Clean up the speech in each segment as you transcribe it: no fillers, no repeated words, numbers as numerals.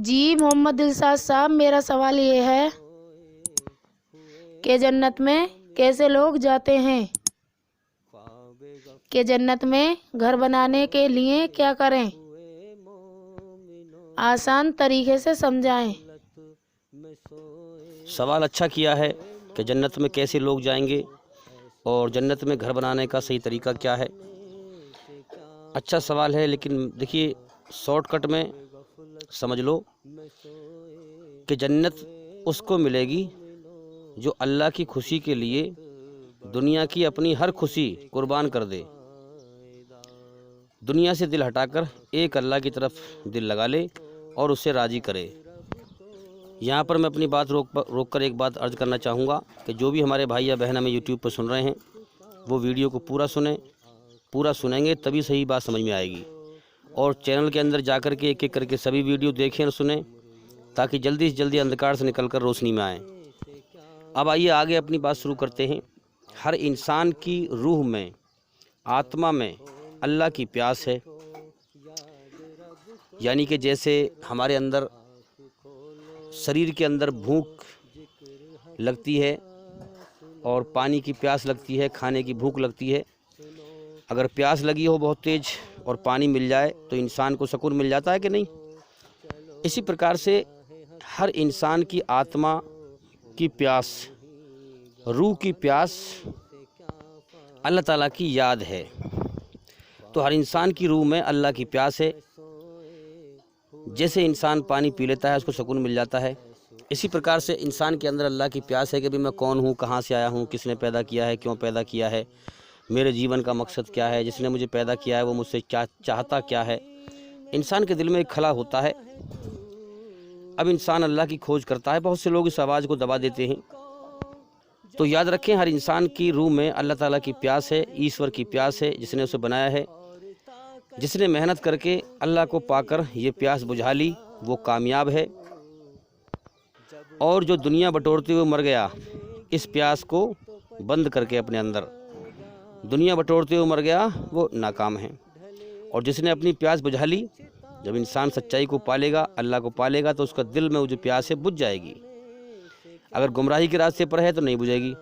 جی محمد دلشاد صاحب، میرا سوال یہ ہے کہ جنت میں کیسے لوگ جاتے ہیں؟ کہ جنت میں گھر بنانے کے لیے کیا کریں؟ آسان طریقے سے سمجھائیں۔ سوال اچھا کیا ہے کہ جنت میں کیسے لوگ جائیں گے اور جنت میں گھر بنانے کا صحیح طریقہ کیا ہے۔ اچھا سوال ہے، لیکن دیکھیے شارٹ کٹ میں سمجھ لو کہ جنت اس کو ملے گی جو اللہ کی خوشی کے لیے دنیا کی اپنی ہر خوشی قربان کر دے، دنیا سے دل ہٹا کر ایک اللہ کی طرف دل لگا لے اور اسے راضی کرے۔ یہاں پر میں اپنی بات روک کر ایک بات عرض کرنا چاہوں گا کہ جو بھی ہمارے بھائی یا بہن ہمیں یوٹیوب پر سن رہے ہیں وہ ویڈیو کو پورا سنیں گے تبھی صحیح بات سمجھ میں آئے گی، اور چینل کے اندر جا کر کے ایک ایک کر کے سبھی ویڈیو دیکھیں اور سنیں تاکہ جلدی سے جلدی اندھکار سے نکل کر روشنی میں آئیں۔ اب آئیے آگے اپنی بات شروع کرتے ہیں۔ ہر انسان کی روح میں، آتما میں اللہ کی پیاس ہے، یعنی کہ جیسے ہمارے اندر شریر کے اندر بھوک لگتی ہے اور پانی کی پیاس لگتی ہے، کھانے کی بھوک لگتی ہے۔ اگر پیاس لگی ہو بہت تیز اور پانی مل جائے تو انسان کو سکون مل جاتا ہے کہ نہیں؟ اسی پرکار سے ہر انسان کی آتما کی پیاس، روح کی پیاس اللہ تعالیٰ کی یاد ہے۔ تو ہر انسان کی روح میں اللہ کی پیاس ہے۔ جیسے انسان پانی پی لیتا ہے اس کو سکون مل جاتا ہے، اسی پرکار سے انسان کے اندر اللہ کی پیاس ہے کہ میں کون ہوں، کہاں سے آیا ہوں، کس نے پیدا کیا ہے، کیوں پیدا کیا ہے، میرے جیون کا مقصد کیا ہے، جس نے مجھے پیدا کیا ہے وہ مجھ سے کیا چاہتا کیا ہے۔ انسان کے دل میں ایک خلا ہوتا ہے۔ اب انسان اللہ کی کھوج کرتا ہے، بہت سے لوگ اس آواز کو دبا دیتے ہیں۔ تو یاد رکھیں ہر انسان کی روح میں اللہ تعالیٰ کی پیاس ہے، ایشور کی پیاس ہے، جس نے اسے بنایا ہے۔ جس نے محنت کر کے اللہ کو پا کر یہ پیاس بجھا لی وہ کامیاب ہے، اور جو دنیا بٹورتے ہوئے مر گیا اس پیاس کو بند کر کے اپنے اندر، دنیا بٹورتے ہوئے مر گیا وہ ناکام ہے۔ اور جس نے اپنی پیاس بجھا لی، جب انسان سچائی کو پالے گا، اللہ کو پالے گا، تو اس کا دل میں وہ جو پیاس ہے بجھ جائے گی۔ اگر گمراہی کے راستے پر ہے تو نہیں بجھے گی،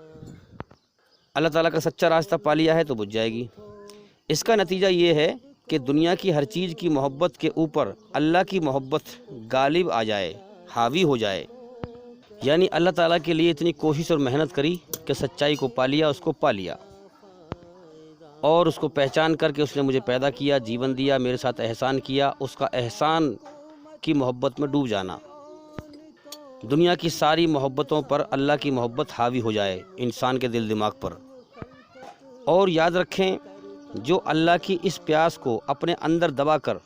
اللہ تعالیٰ کا سچا راستہ پا لیا ہے تو بجھ جائے گی۔ اس کا نتیجہ یہ ہے کہ دنیا کی ہر چیز کی محبت کے اوپر اللہ کی محبت غالب آ جائے، حاوی ہو جائے۔ یعنی اللہ تعالیٰ کے لیے اتنی کوشش اور محنت کری کہ سچائی کو پا لیا، اس کو پا لیا، اور اس کو پہچان کر کے اس نے مجھے پیدا کیا، جیون دیا، میرے ساتھ احسان کیا، اس کا احسان کی محبت میں ڈوب جانا۔ دنیا کی ساری محبتوں پر اللہ کی محبت حاوی ہو جائے انسان کے دل دماغ پر۔ اور یاد رکھیں جو اللہ کی اس پیاس کو اپنے اندر دبا کر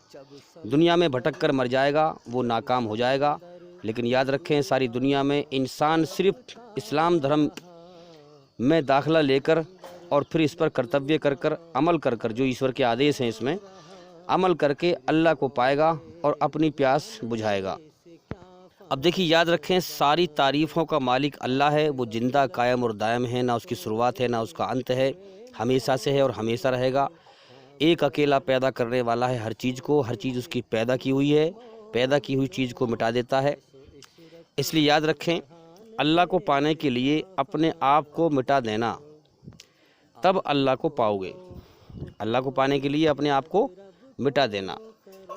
دنیا میں بھٹک کر مر جائے گا وہ ناکام ہو جائے گا۔ لیکن یاد رکھیں ساری دنیا میں انسان صرف اسلام دھرم میں داخلہ لے کر اور پھر اس پر کرتویہ کر کر عمل کر کر، جو ایشور کے آدیش ہیں اس میں عمل کر کے اللہ کو پائے گا اور اپنی پیاس بجھائے گا۔ اب دیکھیے یاد رکھیں ساری تعریفوں کا مالک اللہ ہے، وہ زندہ قائم اور دائم ہے، نہ اس کی شروعات ہے نہ اس کا انت ہے، ہمیشہ سے ہے اور ہمیشہ رہے گا۔ ایک اکیلا پیدا کرنے والا ہے ہر چیز کو، ہر چیز اس کی پیدا کی ہوئی ہے، پیدا کی ہوئی چیز کو مٹا دیتا ہے۔ اس لیے یاد رکھیں اللہ کو پانے کے لیے اپنے آپ کو مٹا دینا، تب اللہ کو پاؤ گے۔ اللہ کو پانے کے لیے اپنے آپ کو مٹا دینا۔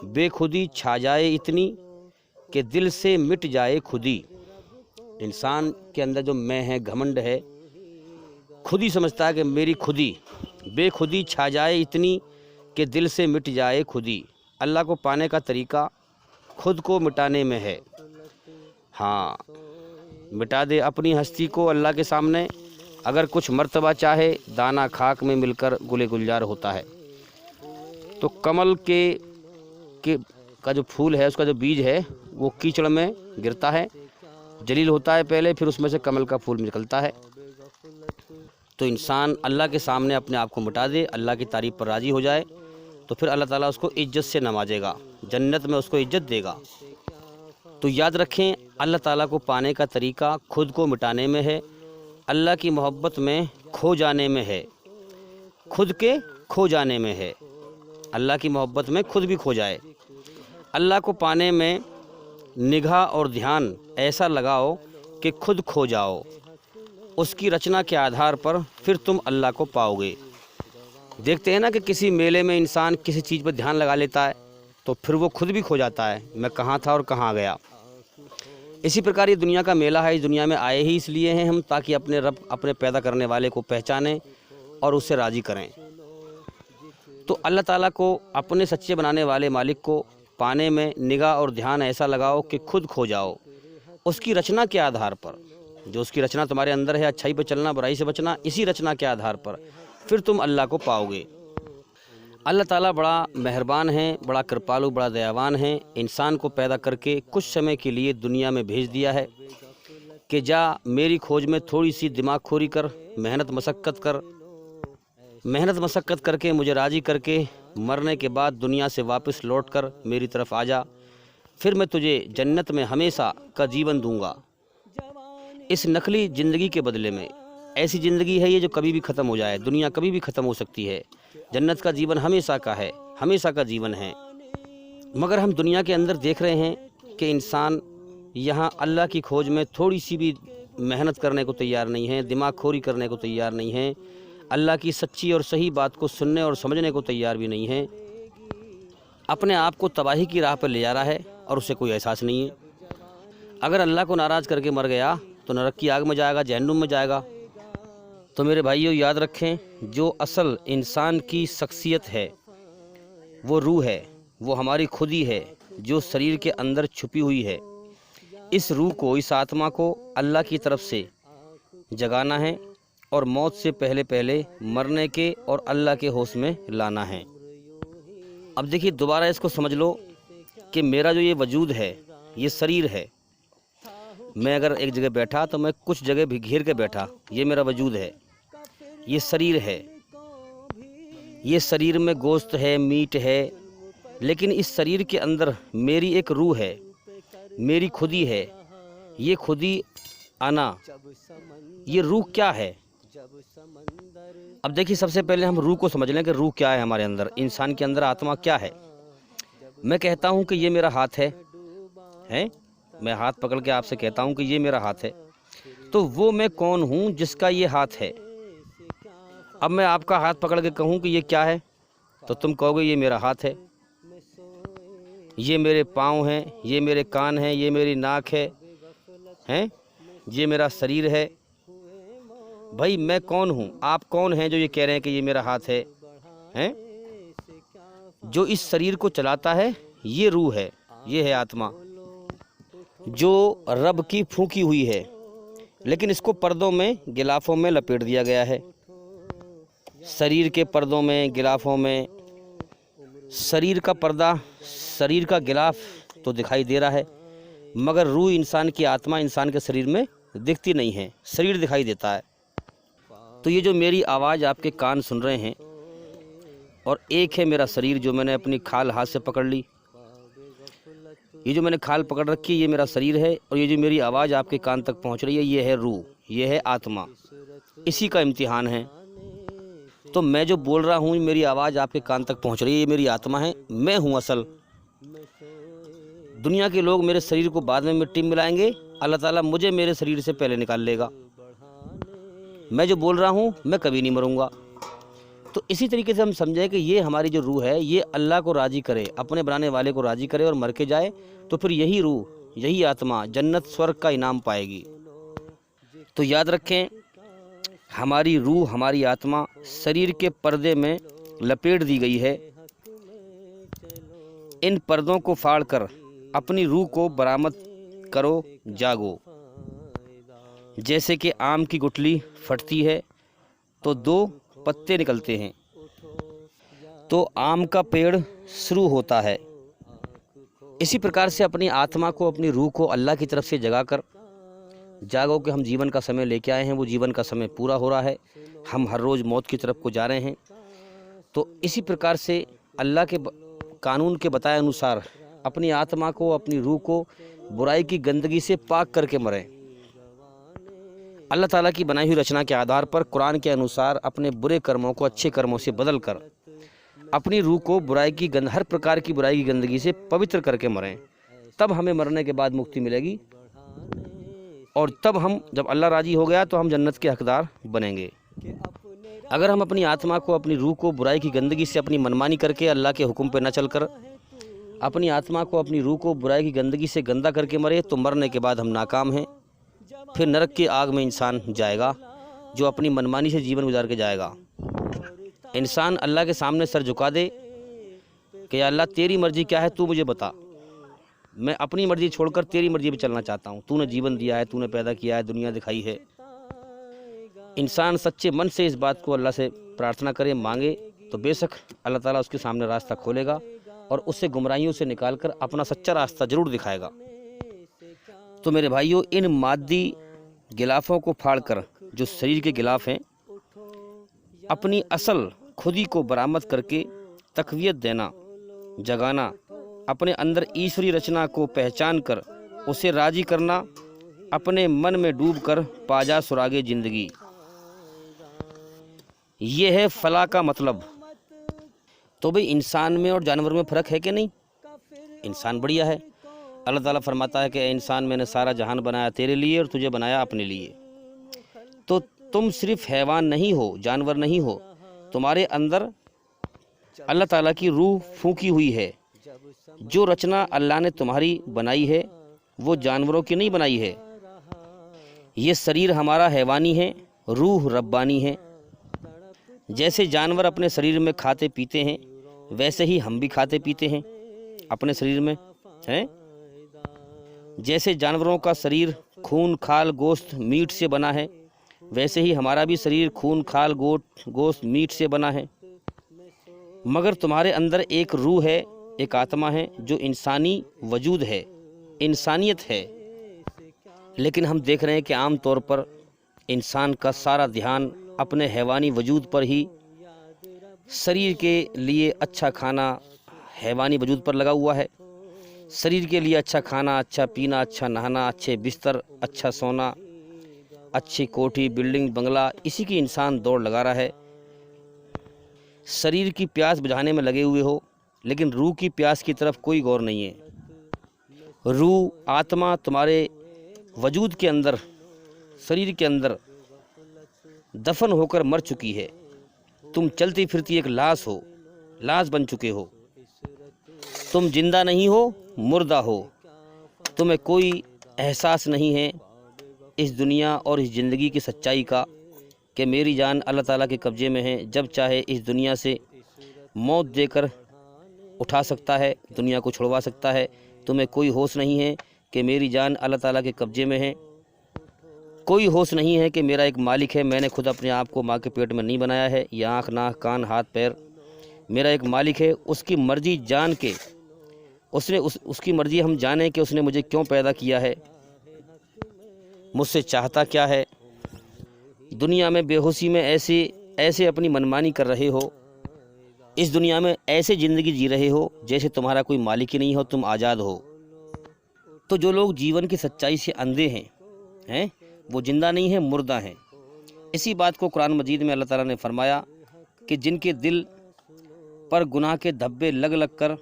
بے خودی چھا جائے اتنی کہ دل سے مٹ جائے خودی۔ انسان کے اندر جو میں ہے، گھمنڈ ہے، خودی سمجھتا ہے کہ میری خودی، بے خودی چھا جائے اتنی کہ دل سے مٹ جائے خودی۔ اللہ کو پانے کا طریقہ خود کو مٹانے میں ہے۔ ہاں، مٹا دے اپنی ہستی کو اللہ کے سامنے۔ اگر کچھ مرتبہ چاہے دانہ خاک میں مل کر گل گلزار ہوتا ہے۔ تو کمل کا جو پھول ہے، اس کا جو بیج ہے وہ کیچڑ میں گرتا ہے، جلیل ہوتا ہے پہلے، پھر اس میں سے کمل کا پھول نکلتا ہے۔ تو انسان اللہ کے سامنے اپنے آپ کو مٹا دے، اللہ کی تعریف پر راضی ہو جائے، تو پھر اللہ تعالیٰ اس کو عزت سے نوازے گا، جنت میں اس کو عزت دے گا۔ تو یاد رکھیں اللہ تعالیٰ کو پانے کا طریقہ خود کو مٹانے میں ہے، اللہ کی محبت میں کھو جانے میں ہے، خود کے کھو جانے میں ہے۔ اللہ کی محبت میں خود بھی کھو جائے۔ اللہ کو پانے میں نگاہ اور دھیان ایسا لگاؤ کہ خود کھو جاؤ، اس کی رچنا کے آدھار پر پھر تم اللہ کو پاؤ گے۔ دیکھتے ہیں نا کہ کسی میلے میں انسان کسی چیز پر دھیان لگا لیتا ہے تو پھر وہ خود بھی کھو جاتا ہے، میں کہاں تھا اور کہاں گیا۔ اسی پرکار یہ دنیا کا میلہ ہے، اس دنیا میں آئے ہی اس لیے ہیں ہم، تاکہ اپنے رب، اپنے پیدا کرنے والے کو پہچانیں اور اسے راضی کریں۔ تو اللہ تعالیٰ کو، اپنے سچے بنانے والے مالک کو پانے میں نگاہ اور دھیان ایسا لگاؤ کہ خود کھو جاؤ، اس کی رچنا کے آدھار پر۔ جو اس کی رچنا تمہارے اندر ہے، اچھائی پہ چلنا، برائی سے بچنا، اسی رچنا کے آدھار پر پھر تم اللہ کو پاؤ گے۔ اللہ تعالیٰ بڑا مہربان ہے، بڑا کرپالو، بڑا دیاوان ہے۔ انسان کو پیدا کر کے کچھ سمے کے لیے دنیا میں بھیج دیا ہے کہ جا میری کھوج میں تھوڑی سی دماغ کھوری کر، محنت مشقت کر کے مجھے راضی کر کے مرنے کے بعد دنیا سے واپس لوٹ کر میری طرف آ جا، پھر میں تجھے جنت میں ہمیشہ کا جیون دوں گا۔ اس نقلی زندگی کے بدلے میں ایسی زندگی ہے یہ جو کبھی بھی ختم ہو جائے، دنیا کبھی بھی ختم ہو سکتی ہے، جنت کا جیون ہمیشہ کا ہے، ہمیشہ کا جیون ہے۔ مگر ہم دنیا کے اندر دیکھ رہے ہیں کہ انسان یہاں اللہ کی کھوج میں تھوڑی سی بھی محنت کرنے کو تیار نہیں ہے، دماغ کھوری کرنے کو تیار نہیں ہے، اللہ کی سچی اور صحیح بات کو سننے اور سمجھنے کو تیار بھی نہیں ہے، اپنے آپ کو تباہی کی راہ پر لے جا رہا ہے اور اسے کوئی احساس نہیں ہے۔ اگر اللہ کو ناراض کر کے مر گیا تو نرک کی آگ میں جائے گا، جہنم میں جائے گا۔ تو میرے بھائیو یاد رکھیں، جو اصل انسان کی شخصیت ہے وہ روح ہے، وہ ہماری خودی ہے جو شریر کے اندر چھپی ہوئی ہے۔ اس روح کو، اس آتما کو اللہ کی طرف سے جگانا ہے اور موت سے پہلے پہلے مرنے کے اور اللہ کے ہوش میں لانا ہے۔ اب دیکھیے دوبارہ اس کو سمجھ لو کہ میرا جو یہ وجود ہے، یہ شریر ہے۔ میں اگر ایک جگہ بیٹھا تو میں کچھ جگہ بھی گھیر کے بیٹھا، یہ میرا وجود ہے، یہ شریر ہے۔ یہ شریر میں گوشت ہے، میٹ ہے، لیکن اس شریر کے اندر میری ایک روح ہے، میری خودی ہے۔ یہ خودی انا، یہ روح کیا ہے؟ اب دیکھیے سب سے پہلے ہم روح کو سمجھ لیں کہ روح کیا ہے ہمارے اندر، انسان کے اندر آتما کیا ہے۔ میں کہتا ہوں کہ یہ میرا ہاتھ ہے، میں ہاتھ پکڑ کے آپ سے کہتا ہوں کہ یہ میرا ہاتھ ہے، تو وہ میں کون ہوں جس کا یہ ہاتھ ہے؟ اب میں آپ کا ہاتھ پکڑ کے کہوں کہ یہ کیا ہے تو تم کہو گے یہ میرا ہاتھ ہے، یہ میرے پاؤں ہیں، یہ میرے کان ہیں، یہ میری ناک ہے، یہ میرا شریر ہے۔ بھائی میں کون ہوں؟ آپ کون ہیں جو یہ کہہ رہے ہیں کہ یہ میرا ہاتھ ہے؟ جو اس شریر کو چلاتا ہے یہ روح ہے، یہ ہے آتما، جو رب کی پھونکی ہوئی ہے، لیکن اس کو پردوں میں، غلافوں میں لپیٹ دیا گیا ہے، شریر کے پردوں میں، غلافوں میں۔ شریر کا پردہ، شریر کا غلاف تو دکھائی دے رہا ہے، مگر روح انسان کی آتما انسان کے شریر میں دکھتی نہیں ہے، شریر دکھائی دیتا ہے۔ تو یہ جو میری آواز آپ کے کان سن رہے ہیں، اور ایک ہے میرا شریر جو میں نے اپنی کھال ہاتھ سے پکڑ لی، یہ جو میں نے کھال پکڑ رکھی یہ میرا شریر ہے، اور یہ جو میری آواز آپ کے کان تک پہنچ رہی ہے یہ ہے روح، یہ ہے آتما، اسی کا امتحان ہے۔ تو میں جو بول رہا ہوں، میری آواز آپ کے کان تک پہنچ رہی ہے، یہ میری آتما ہے، میں ہوں اصل۔ دنیا کے لوگ میرے شریر کو بعد میں مٹی میں ملائیں گے، اللہ تعالیٰ مجھے میرے شریر سے پہلے نکال لے گا۔ میں جو بول رہا ہوں میں کبھی نہیں مروں گا۔ تو اسی طریقے سے ہم سمجھیں کہ یہ ہماری جو روح ہے یہ اللہ کو راضی کرے، اپنے بنانے والے کو راضی کرے اور مر کے جائے، تو پھر یہی روح، یہی آتما جنت سورگ کا انعام پائے گی۔ تو یاد رکھیں، ہماری روح، ہماری آتما شریر کے پردے میں لپیٹ دی گئی ہے۔ ان پردوں کو پھاڑ کر اپنی روح کو برآمد کرو، جاگو۔ جیسے کہ آم کی گٹلی پھٹتی ہے تو 2 پتے نکلتے ہیں، تو آم کا پیڑ شروع ہوتا ہے۔ اسی پرکار سے اپنی آتما کو، اپنی روح کو اللہ کی طرف سے جگا کر جاگو کہ ہم جیون کا سمے لے کے آئے ہیں، وہ جیون کا سمے پورا ہو رہا ہے، ہم ہر روز موت کی طرف کو جا رہے ہیں۔ تو اسی پرکار سے اللہ کے قانون کے بتائے انوسار اپنی آتما کو، اپنی روح کو برائی کی گندگی سے پاک کر کے مریں۔ اللہ تعالیٰ کی بنائی ہوئی رچنا کے آدھار پر قرآن کے انوسار اپنے برے کرموں کو اچھے کرموں سے بدل کر اپنی روح کو برائی کی ہر پرکار کی برائی کی گندگی سے پوتر کر کے مریں۔ تب ہمیں مرنے کے بعد مکتی ملے گی، اور تب ہم جب اللہ راضی ہو گیا تو ہم جنت کے حقدار بنیں گے۔ اگر ہم اپنی آتما کو، اپنی روح کو برائی کی گندگی سے اپنی منمانی کر کے اللہ کے حکم پہ نہ چل کر اپنی آتما کو، اپنی روح کو برائی کی گندگی سے گندا کر کے مرے تو مرنے کے بعد ہم ناکام ہیں، پھر نرک کی آگ میں انسان جائے گا جو اپنی منمانی سے جیون گزار کے جائے گا۔ انسان اللہ کے سامنے سر جھکا دے کہ یا اللہ تیری مرضی کیا ہے تو مجھے بتا، میں اپنی مرضی چھوڑ کر تیری مرضی پہ چلنا چاہتا ہوں، تو نے جیون دیا ہے، تو نے پیدا کیا ہے، دنیا دکھائی ہے۔ انسان سچے من سے اس بات کو اللہ سے پرارتھنا کرے، مانگے تو بے شک اللہ تعالیٰ اس کے سامنے راستہ کھولے گا اور اس سے گمراہیوں سے نکال کر اپنا سچا راستہ ضرور دکھائے گا۔ تو میرے بھائیوں، ان مادی غلافوں کو پھاڑ کر، جو شریر کے غلاف ہیں، اپنی اصل خودی کو برآمد کر کے تقویت دینا، جگانا، اپنے اندر ایشوری رچنا کو پہچان کر اسے راضی کرنا، اپنے من میں ڈوب کر پاجا سراغے زندگی، یہ ہے فلاح کا مطلب۔ تو بھئی انسان میں اور جانور میں فرق ہے کہ نہیں؟ انسان بڑھیا ہے۔ اللہ تعالیٰ فرماتا ہے کہ اے انسان، میں نے سارا جہان بنایا تیرے لیے اور تجھے بنایا اپنے لیے۔ تو تم صرف حیوان نہیں ہو، جانور نہیں ہو، تمہارے اندر اللہ تعالیٰ کی روح پھونکی ہوئی ہے۔ جو رچنا اللہ نے تمہاری بنائی ہے وہ جانوروں کی نہیں بنائی ہے۔ یہ شریر ہمارا حیوانی ہے، روح ربانی ہے۔ جیسے جانور اپنے شریر میں کھاتے پیتے ہیں ویسے ہی ہم بھی کھاتے پیتے ہیں اپنے شریر میں ہیں۔ جیسے جانوروں کا شریر خون، کھال، گوشت، میٹ سے بنا ہے، ویسے ہی ہمارا بھی شریر خون، کھال، گوشت، میٹ سے بنا ہے۔ مگر تمہارے اندر ایک روح ہے، ایک آتما ہے جو انسانی وجود ہے، انسانیت ہے۔ لیکن ہم دیکھ رہے ہیں کہ عام طور پر انسان کا سارا دھیان اپنے حیوانی وجود پر ہی، شریر کے لیے اچھا کھانا حیوانی وجود پر لگا ہوا ہے، شریر کے لیے اچھا کھانا، اچھا پینا، اچھا نہانا، اچھے بستر، اچھا سونا، اچھی کوٹھی، بلڈنگ، بنگلہ، اسی کی انسان دوڑ لگا رہا ہے۔ شریر کی پیاس بجھانے میں لگے ہوئے ہو، لیکن روح کی پیاس کی طرف کوئی غور نہیں ہے۔ روح، آتما تمہارے وجود کے اندر، شریر کے اندر دفن ہو کر مر چکی ہے۔ تم چلتی پھرتی ایک لاش ہو، لاش بن چکے ہو۔ تم زندہ نہیں ہو، مردہ ہو۔ تمہیں کوئی احساس نہیں ہے اس دنیا اور اس زندگی کی سچائی کا کہ میری جان اللہ تعالیٰ کے قبضے میں ہے، جب چاہے اس دنیا سے موت دے کر اٹھا سکتا ہے، دنیا کو چھڑوا سکتا ہے۔ تمہیں کوئی ہوش نہیں ہے کہ میری جان اللہ تعالیٰ کے قبضے میں ہے، کوئی ہوش نہیں ہے کہ میرا ایک مالک ہے، میں نے خود اپنے آپ کو ماں کے پیٹ میں نہیں بنایا ہے، یہ آنکھ، ناک، کان، ہاتھ، پیر، میرا ایک مالک ہے۔ اس کی مرضی جان کے، اس کی مرضی ہم جانیں کہ اس نے مجھے کیوں پیدا کیا ہے، مجھ سے چاہتا کیا ہے۔ دنیا میں بے ہوشی میں ایسے اپنی منمانی کر رہے ہو، اس دنیا میں ایسے زندگی جی رہے ہو جیسے تمہارا کوئی مالک ہی نہیں ہو، تم آزاد ہو۔ تو جو لوگ جیون کی سچائی سے اندھے ہیں وہ زندہ نہیں ہیں، مردہ ہیں۔ اسی بات کو قرآن مجید میں اللہ تعالیٰ نے فرمایا کہ جن کے دل پر گناہ کے دھبے لگ لگ کر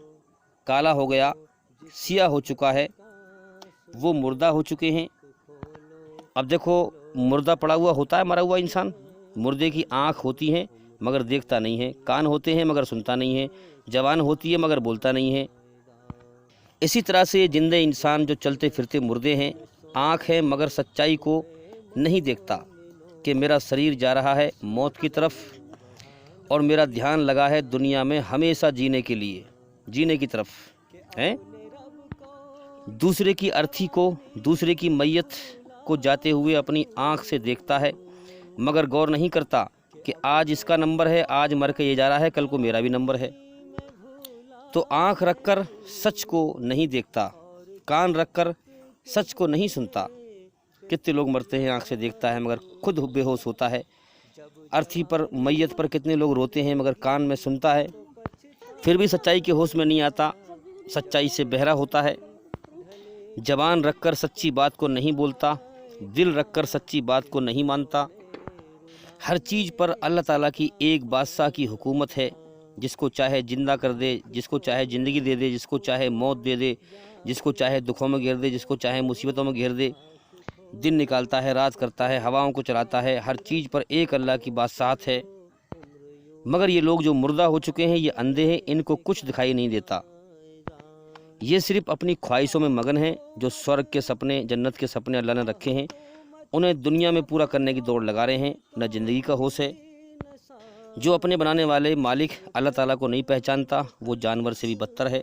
کالا ہو گیا، سیاہ ہو چکا ہے، وہ مردہ ہو چکے ہیں۔ اب دیکھو، مردہ پڑا ہوا ہوتا ہے مرا ہوا انسان، مردے کی آنکھ ہوتی ہیں مگر دیکھتا نہیں ہے، کان ہوتے ہیں مگر سنتا نہیں ہے، زبان ہوتی ہے مگر بولتا نہیں ہے۔ اسی طرح سے زندہ انسان جو چلتے پھرتے مردے ہیں، آنکھ ہے مگر سچائی کو نہیں دیکھتا کہ میرا شریر جا رہا ہے موت کی طرف اور میرا دھیان لگا ہے دنیا میں ہمیشہ جینے کے لیے، جینے کی طرف ہے۔ دوسرے کی ارتھی کو، دوسرے کی میت کو جاتے ہوئے اپنی آنکھ سے دیکھتا ہے مگر غور نہیں کرتا کہ آج اس کا نمبر ہے، آج مر کے یہ جا رہا ہے، کل کو میرا بھی نمبر ہے۔ تو آنکھ رکھ کر سچ کو نہیں دیکھتا، کان رکھ کر سچ کو نہیں سنتا۔ کتنے لوگ مرتے ہیں، آنکھ سے دیکھتا ہے مگر خود بے ہوش ہوتا ہے۔ ارتھی پر، میت پر کتنے لوگ روتے ہیں مگر کان میں سنتا ہے، پھر بھی سچائی کے ہوش میں نہیں آتا، سچائی سے بہرا ہوتا ہے۔ زبان رکھ کر سچی بات کو نہیں بولتا، دل رکھ کر سچی بات کو نہیں مانتا۔ ہر چیز پر اللہ تعالیٰ کی ایک بادشاہ کی حکومت ہے، جس کو چاہے زندہ کر دے، جس کو چاہے زندگی دے دے، جس کو چاہے موت دے دے، جس کو چاہے دکھوں میں گھیر دے، جس کو چاہے مصیبتوں میں گھیر دے، دن نکالتا ہے، رات کرتا ہے، ہواؤں کو چلاتا ہے، ہر چیز پر ایک اللہ کی بات ساتھ ہے۔ مگر یہ لوگ جو مردہ ہو چکے ہیں، یہ اندھے ہیں، ان کو کچھ دکھائی نہیں دیتا۔ یہ صرف اپنی خواہشوں میں مگن ہیں۔ جو سورگ کے سپنے، جنت کے سپنے اللہ نے رکھے ہیں، انہیں دنیا میں پورا کرنے کی دوڑ لگا رہے ہیں، نہ زندگی کا ہوش ہے۔ جو اپنے بنانے والے مالک اللہ تعالیٰ کو نہیں پہچانتا، وہ جانور سے بھی بدتر ہے،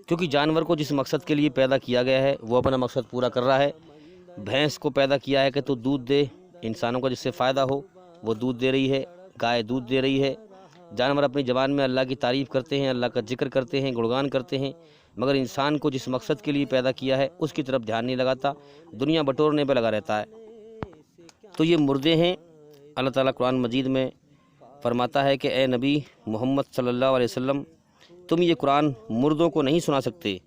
کیونکہ جانور کو جس مقصد کے لیے پیدا کیا گیا ہے وہ اپنا مقصد پورا کر رہا ہے۔ بھینس کو پیدا کیا ہے کہ تو دودھ دے، انسانوں کا جس سے فائدہ ہو، وہ دودھ دے رہی ہے، گائے دودھ دے رہی ہے۔ جانور اپنی زبان میں اللہ کی تعریف کرتے ہیں، اللہ کا ذکر کرتے ہیں، گڑگان کرتے ہیں، مگر انسان کو جس مقصد کے لیے پیدا کیا ہے اس کی طرف دھیان نہیں لگاتا، دنیا بٹورنے پہ لگا رہتا ہے۔ تو یہ مردے ہیں۔ اللہ تعالیٰ قرآن مجید میں فرماتا ہے کہ اے نبی محمد صلی اللہ علیہ وسلم، تم یہ قرآن مردوں کو نہیں سنا سکتے۔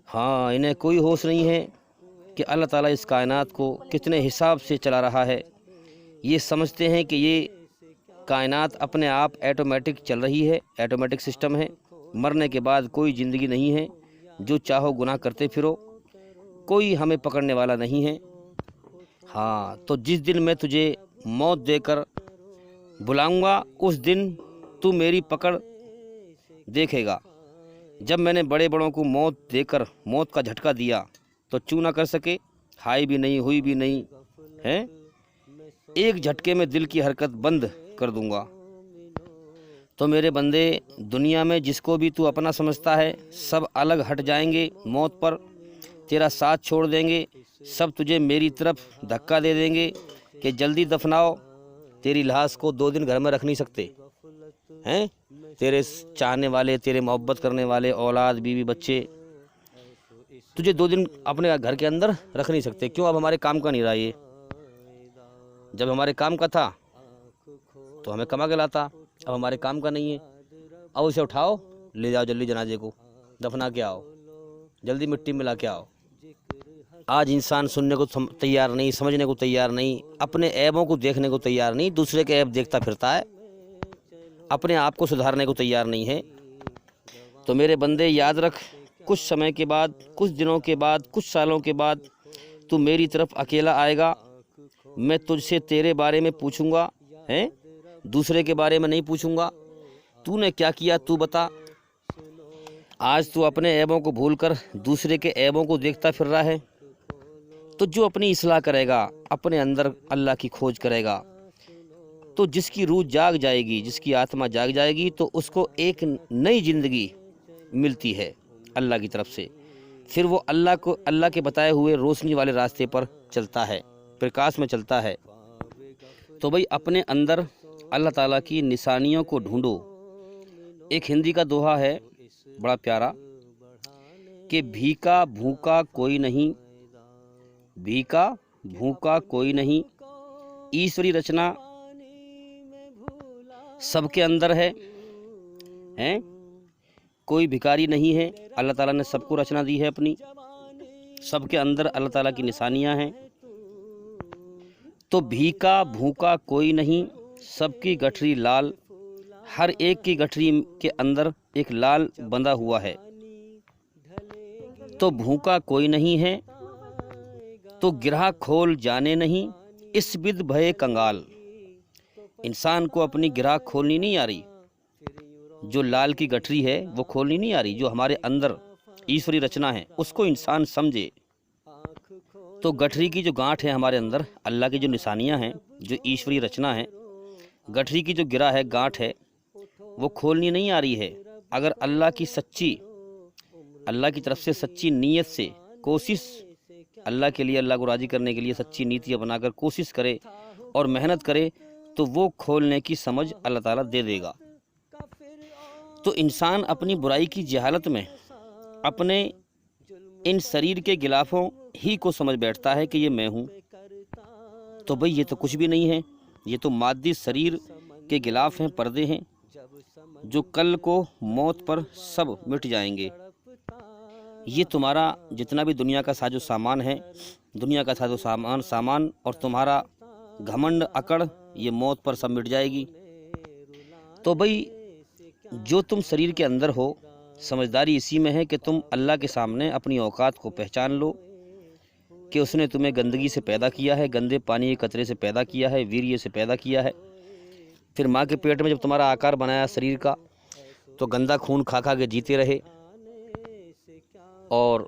ہاں، انہیں کوئی ہوش نہیں ہے کہ اللہ تعالیٰ اس کائنات کو کتنے حساب سے چلا رہا ہے۔ یہ سمجھتے ہیں کہ یہ کائنات اپنے آپ ایٹومیٹک چل رہی ہے، ایٹومیٹک سسٹم ہے، مرنے کے بعد کوئی زندگی نہیں ہے، جو چاہو گناہ کرتے پھرو، کوئی ہمیں پکڑنے والا نہیں ہے۔ ہاں، تو جس دن میں تجھے موت دے کر بلاؤں گا، اس دن تو میری پکڑ دیکھے گا۔ جب میں نے بڑے بڑوں کو موت دے کر موت کا جھٹکا دیا تو چوں نہ کر سکے، ہائی بھی نہیں، ہوئی بھی نہیں ہے، ایک جھٹکے میں دل کی حرکت بند کر دوں گا۔ تو میرے بندے، دنیا میں جس کو بھی تو اپنا سمجھتا ہے، سب الگ ہٹ جائیں گے موت پر، تیرا ساتھ چھوڑ دیں گے، سب تجھے میری طرف دھکا دے دیں گے کہ جلدی دفناؤ۔ تیری لاش کو 2 دن گھر میں رکھ نہیں سکتے ہیں، تیرے چاہنے والے، تیرے محبت کرنے والے، اولاد، بیوی، بچے، تجھے 2 دن اپنے گھر کے اندر رکھ نہیں سکتے۔ کیوں؟ اب ہمارے کام کا نہیں رہا یہ۔ جب ہمارے کام کا تھا تو ہمیں کما کے لاتا، اب ہمارے کام کا نہیں ہے۔ اب اسے اٹھاؤ، لے جاؤ جلدی جنازے کو، دفنا کے آؤ، جلدی مٹی ملا کے آؤ۔ آج انسان سننے کو تیار نہیں، سمجھنے کو تیار نہیں، اپنے عیبوں کو دیکھنے کو تیار نہیں، دوسرے کے عیب دیکھتا پھرتا ہے، اپنے آپ کو سدھارنے کو تیار نہیں ہے۔ تو میرے بندے یاد رکھ، کچھ سمے کے بعد، کچھ دنوں کے بعد، کچھ سالوں کے بعد تو میری طرف اکیلا آئے گا۔ میں تجھ سے تیرے بارے میں پوچھوں گا، دوسرے کے بارے میں نہیں پوچھوں گا۔ تو نے کیا کیا تو بتا۔ آج تو اپنے عیبوں کو بھول کر دوسرے کے عیبوں کو دیکھتا پھر رہا ہے۔ تو جو اپنی اصلاح کرے گا، اپنے اندر اللہ کی کھوج کرے گا، تو جس کی روح جاگ جائے گی، جس کی آتما جاگ جائے گی، تو اس کو ایک نئی زندگی ملتی ہے اللہ کی طرف سے۔ پھر وہ اللہ کے بتائے ہوئے روشنی والے راستے پر چلتا ہے، پرکاش میں چلتا ہے۔ تو بھئی اپنے اندر اللہ تعالیٰ کی نشانیوں کو ڈھونڈو۔ ایک ہندی کا دوہا ہے بڑا پیارا کہ بھیکا بھوکا کوئی نہیں، بھیکا بھوکا کوئی نہیں، ایشوری رچنا سب کے اندر ہے، کوئی بھکاری نہیں ہے۔ اللہ تعالیٰ نے سب کو رچنا دی ہے اپنی، سب کے اندر اللہ تعالیٰ کی نشانیاں ہیں۔ تو بھیکا بھوکا کوئی نہیں، سب کی گٹھری لال، ہر ایک کی گٹھری کے اندر ایک لال بندھا ہوا ہے۔ تو بھوکا کوئی نہیں ہے، تو گرہ کھول جانے نہیں، اس بد بھئے کنگال۔ انسان کو اپنی گرہ کھولنی نہیں آ رہی، جو لال کی گٹھری ہے وہ کھولنی نہیں آ رہی، جو ہمارے اندر ایشوری رچنا ہے اس کو انسان سمجھے۔ تو گٹھری کی جو گانٹھ ہے ہمارے اندر، اللہ کی جو نشانیاں ہیں، جو ایشوری رچنا ہے، گٹھری کی جو گرہ ہے، گانٹھ ہے، وہ کھولنی نہیں آ رہی ہے۔ اگر اللہ کی طرف سے سچی نیت سے کوشش، اللہ کے لیے، اللہ کو راضی کرنے کے لیے سچی نیتی اپنا کر کوشش کرے اور محنت کرے، تو وہ کھولنے کی سمجھ اللہ تعالیٰ دے دے گا۔ تو انسان اپنی برائی کی جہالت میں اپنے ان شریر کے غلافوں ہی کو سمجھ بیٹھتا ہے کہ یہ میں ہوں۔ تو بھئی یہ تو کچھ بھی نہیں ہے، یہ تو مادی شریر کے غلاف ہیں، پردے ہیں، جو کل کو موت پر سب مٹ جائیں گے۔ یہ تمہارا جتنا بھی دنیا کا ساز و سامان ہے، دنیا کا ساز و سامان اور تمہارا گھمنڈ اکڑ، یہ موت پر سب مٹ جائے گی۔ تو بھئی جو تم شریر کے اندر ہو، سمجھداری اسی میں ہے کہ تم اللہ کے سامنے اپنی اوقات کو پہچان لو کہ اس نے تمہیں گندگی سے پیدا کیا ہے، گندے پانی کے قطرے سے پیدا کیا ہے، ویریہ سے پیدا کیا ہے۔ پھر ماں کے پیٹ میں جب تمہارا آکار بنایا شریر کا، تو گندا خون کھا کھا کے جیتے رہے، اور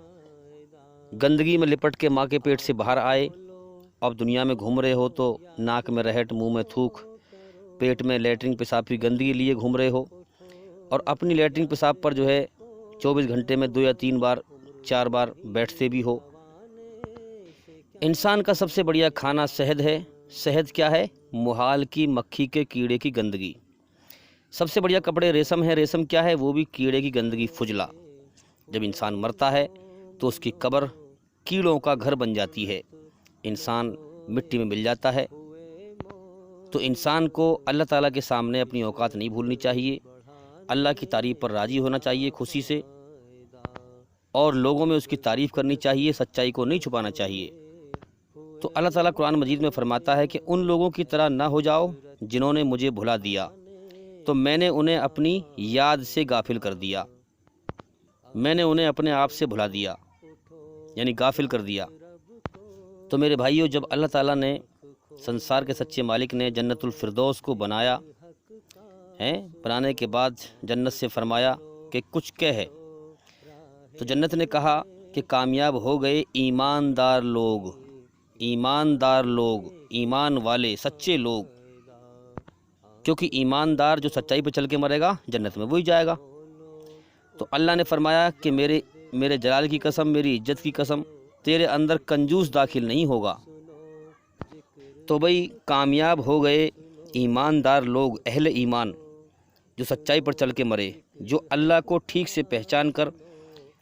گندگی میں لپٹ کے ماں کے پیٹ سے باہر آئے۔ اب دنیا میں گھوم رہے ہو تو ناک میں رہٹ، منہ میں تھوک، پیٹ میں لیٹرنگ پیشاب کی گندگی لیے گھوم رہے ہو، اور اپنی لیٹرنگ پیشاب پر جو ہے 24 گھنٹے میں 2 یا 3 بار 4 بار بیٹھتے بھی ہو۔ انسان کا سب سے بڑھیا کھانا شہد ہے۔ شہد کیا ہے؟ محال کی مکھی کے کیڑے کی گندگی۔ سب سے بڑھیا کپڑے ریشم ہے۔ ریشم کیا ہے؟ وہ بھی کیڑے کی گندگی، فجلا۔ جب انسان مرتا ہے تو اس کی قبر کیڑوں کا گھر بن جاتی ہے، انسان مٹی میں مل جاتا ہے۔ تو انسان کو اللہ تعالیٰ کے سامنے اپنی اوقات نہیں بھولنی چاہیے، اللہ کی تعریف پر راضی ہونا چاہیے خوشی سے، اور لوگوں میں اس کی تعریف کرنی چاہیے، سچائی کو نہیں چھپانا چاہیے۔ تو اللہ تعالیٰ قرآن مجید میں فرماتا ہے کہ ان لوگوں کی طرح نہ ہو جاؤ جنہوں نے مجھے بھلا دیا، تو میں نے انہیں اپنی یاد سے غافل کر دیا، میں نے انہیں اپنے آپ سے بھلا دیا، یعنی غافل کر دیا۔ تو میرے بھائیوں، جب اللہ تعالیٰ نے، سنسار کے سچے مالک نے جنت الفردوس کو بنایا ہے، بنانے کے بعد جنت سے فرمایا کہ کچھ کہے، تو جنت نے کہا کہ کامیاب ہو گئے ایماندار لوگ، ایماندار لوگ، ایمان والے سچے لوگ، کیونکہ ایماندار جو سچائی پہ چل کے مرے گا جنت میں وہی جائے گا۔ تو اللہ نے فرمایا کہ میرے جلال کی قسم، میری عزت کی قسم، تیرے اندر کنجوس داخل نہیں ہوگا۔ تو بھئی کامیاب ہو گئے ایماندار لوگ، اہل ایمان، جو سچائی پر چل کے مرے، جو اللہ کو ٹھیک سے پہچان کر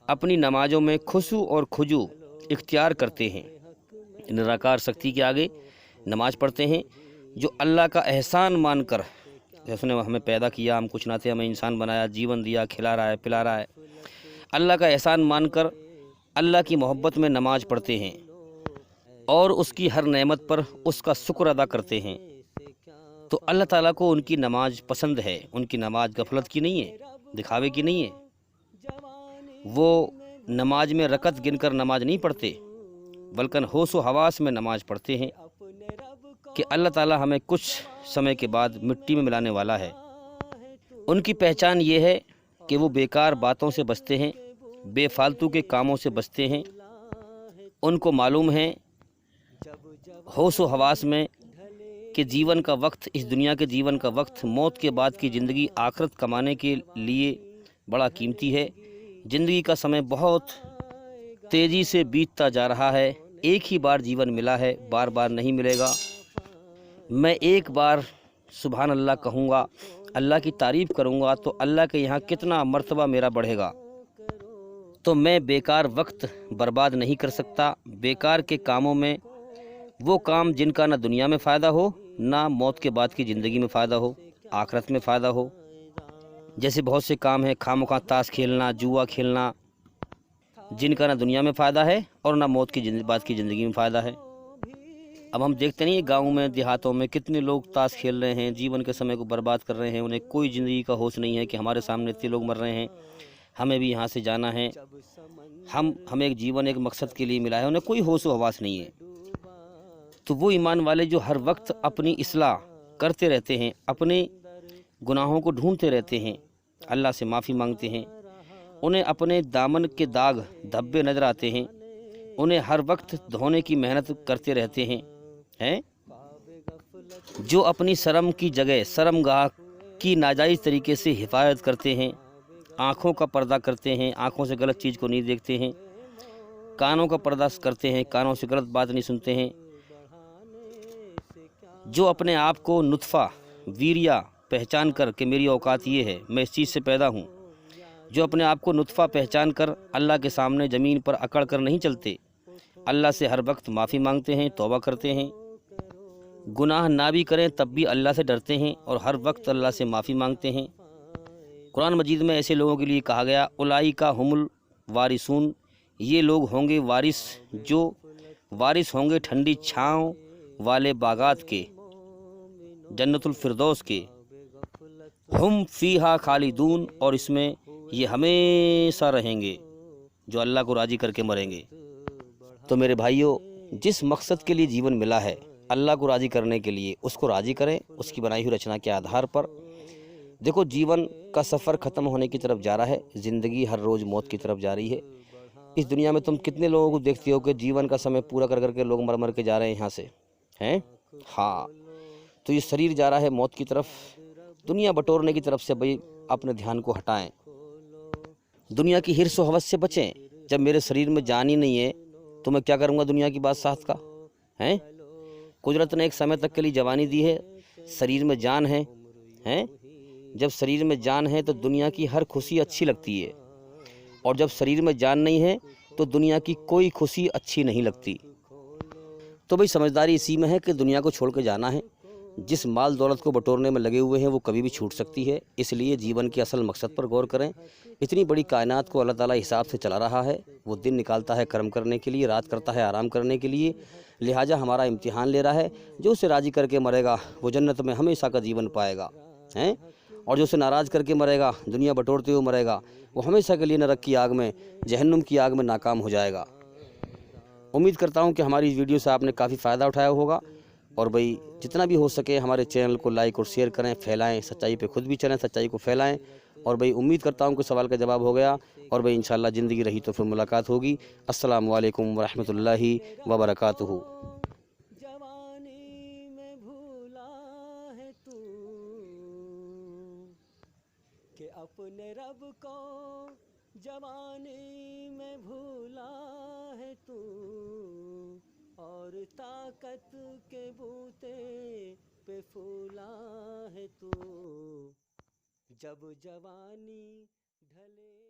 اپنی نمازوں میں خشوع اور خضوع اختیار کرتے ہیں، نراکار سختی کے آگے نماز پڑھتے ہیں، جو اللہ کا احسان مان کر، اس نے ہمیں پیدا کیا، ہم کچھ نہ تھے، ہمیں انسان بنایا، جیون دیا، کھلا رہا ہے، پلا رہا ہے، اللہ کا احسان مان کر اللہ کی محبت میں نماز پڑھتے ہیں، اور اس کی ہر نعمت پر اس کا شکر ادا کرتے ہیں، تو اللہ تعالیٰ کو ان کی نماز پسند ہے۔ ان کی نماز غفلت کی نہیں ہے، دکھاوے کی نہیں ہے۔ وہ نماز میں رکعت گن کر نماز نہیں پڑھتے، بلکہ ہوش و حواس میں نماز پڑھتے ہیں کہ اللہ تعالیٰ ہمیں کچھ سمے کے بعد مٹی میں ملانے والا ہے۔ ان کی پہچان یہ ہے کہ وہ بیکار باتوں سے بچتے ہیں، بے فالتو کے کاموں سے بچتے ہیں۔ ان کو معلوم ہے ہوش و حواس میں کہ جیون کا وقت، اس دنیا کے جیون کا وقت، موت کے بعد کی زندگی آخرت کمانے کے لیے بڑا قیمتی ہے۔ زندگی کا سمے بہت تیزی سے بیتتا جا رہا ہے، ایک ہی بار جیون ملا ہے، بار بار نہیں ملے گا۔ میں ایک بار سبحان اللہ کہوں گا، اللہ کی تعریف کروں گا، تو اللہ کے یہاں کتنا مرتبہ میرا بڑھے گا۔ تو میں بیکار وقت برباد نہیں کر سکتا، بیکار کے کاموں میں، وہ کام جن کا نہ دنیا میں فائدہ ہو، نہ موت کے بعد کی زندگی میں فائدہ ہو، آخرت میں فائدہ ہو۔ جیسے بہت سے کام ہیں، خواہ مخواہ تاش کھیلنا، جوا کھیلنا، جن کا نہ دنیا میں فائدہ ہے اور نہ موت کی بعد کی زندگی میں فائدہ ہے۔ اب ہم دیکھتے نہیں گاؤں میں، دیہاتوں میں کتنے لوگ تاش کھیل رہے ہیں، جیون کے سمے کو برباد کر رہے ہیں، انہیں کوئی زندگی کا ہوش نہیں ہے کہ ہمارے سامنے اتنے لوگ مر رہے ہیں، ہمیں بھی یہاں سے جانا ہے، ہمیں ایک جیون ایک مقصد کے لیے ملا ہے، انہیں کوئی ہوش و حواس نہیں ہے۔ تو وہ ایمان والے جو ہر وقت اپنی اصلاح کرتے رہتے ہیں، اپنے گناہوں کو ڈھونڈتے رہتے ہیں، اللہ سے معافی مانگتے ہیں، انہیں اپنے دامن کے داغ دھبے نظر آتے ہیں، انہیں ہر وقت دھونے کی محنت کرتے رہتے ہیں، جو اپنی شرم کی جگہ، شرم گاہ کی ناجائز طریقے سے حفاظت کرتے ہیں، آنکھوں کا پردہ کرتے ہیں، آنکھوں سے غلط چیز کو نہیں دیکھتے ہیں، کانوں کا پردہ کرتے ہیں، کانوں سے غلط بات نہیں سنتے ہیں، جو اپنے آپ کو نطفہ، ویریہ پہچان کر کہ میری اوقات یہ ہے، میں اس چیز سے پیدا ہوں، جو اپنے آپ کو نطفہ پہچان کر اللہ کے سامنے زمین پر اکڑ کر نہیں چلتے، اللہ سے ہر وقت معافی مانگتے ہیں، توبہ کرتے ہیں، گناہ نہ بھی کریں تب بھی اللہ سے ڈرتے ہیں اور ہر وقت اللہ سے معافی مانگتے ہیں۔ قرآن مجید میں ایسے لوگوں کے لیے کہا گیا، اولئک ھم الوارثون، یہ لوگ ہوں گے وارث، جو وارث ہوں گے ٹھنڈی چھاؤں والے باغات کے، جنت الفردوس کے، ہم فیہا خالدون، اور اس میں یہ ہمیشہ رہیں گے جو اللہ کو راضی کر کے مریں گے۔ تو میرے بھائیوں، جس مقصد کے لیے جیون ملا ہے اللہ کو راضی کرنے کے لیے، اس کو راضی کریں اس کی بنائی ہوئی رچنا کے آدھار پر۔ دیکھو، جیون کا سفر ختم ہونے کی طرف جا رہا ہے، زندگی ہر روز موت کی طرف جا رہی ہے۔ اس دنیا میں تم کتنے لوگوں کو دیکھتے ہو کہ جیون کا سمے پورا کر کر کے لوگ مر مر کے جا رہے ہیں یہاں سے، ہیں؟ ہاں، تو یہ شریر جا رہا ہے موت کی طرف، دنیا بٹورنے کی طرف سے بھئی اپنے دھیان کو ہٹائیں، دنیا کی حرص و ہوس سے بچیں۔ جب میرے شریر میں جان ہی نہیں ہے تو میں کیا کروں گا دنیا کی بادشاہت کا، ہیں؟ قدرت نے ایک سمے تک کے لیے جوانی دی ہے، شریر میں جان ہے، ہیں؟ جب شریر میں جان ہے تو دنیا کی ہر خوشی اچھی لگتی ہے، اور جب شریر میں جان نہیں ہے تو دنیا کی کوئی خوشی اچھی نہیں لگتی۔ تو بھئی سمجھداری اسی میں ہے کہ دنیا کو چھوڑ کے جانا ہے۔ جس مال دولت کو بٹورنے میں لگے ہوئے ہیں وہ کبھی بھی چھوٹ سکتی ہے، اس لیے جیون کے اصل مقصد پر غور کریں۔ اتنی بڑی کائنات کو اللہ تعالیٰ حساب سے چلا رہا ہے، وہ دن نکالتا ہے کرم کرنے کے لیے، رات کرتا ہے آرام کرنے کے لیے، لہٰذا ہمارا امتحان لے رہا ہے۔ جو اسے راضی کر کے مرے گا وہ جنت میں ہمیشہ کا جیون پائے گا، ہیں؟ اور جو اسے ناراض کر کے مرے گا، دنیا بٹورتے ہوئے مرے گا، وہ ہمیشہ کے لیے نرک کی آگ میں، جہنم کی آگ میں ناکام ہو جائے گا۔ امید کرتا ہوں کہ ہماری اس ویڈیو سے آپ نے کافی فائدہ اٹھایا ہوگا، اور بھئی جتنا بھی ہو سکے ہمارے چینل کو لائک اور شیئر کریں، پھیلائیں، سچائی پہ خود بھی چلیں، سچائی کو پھیلائیں۔ اور بھئی امید کرتا ہوں کہ سوال کا جواب ہو گیا، اور بھئی انشاءاللہ زندگی رہی تو پھر ملاقات ہوگی۔ السلام علیکم ورحمۃ اللہ وبرکاتہ۔ جوانی میں بھولا ہے تو کہ اپنے رب کو، جوانی میں بھولا ہے تو، اور طاقت کے بوتے پہ پھولا ہے تو، جب جوانی ڈھلے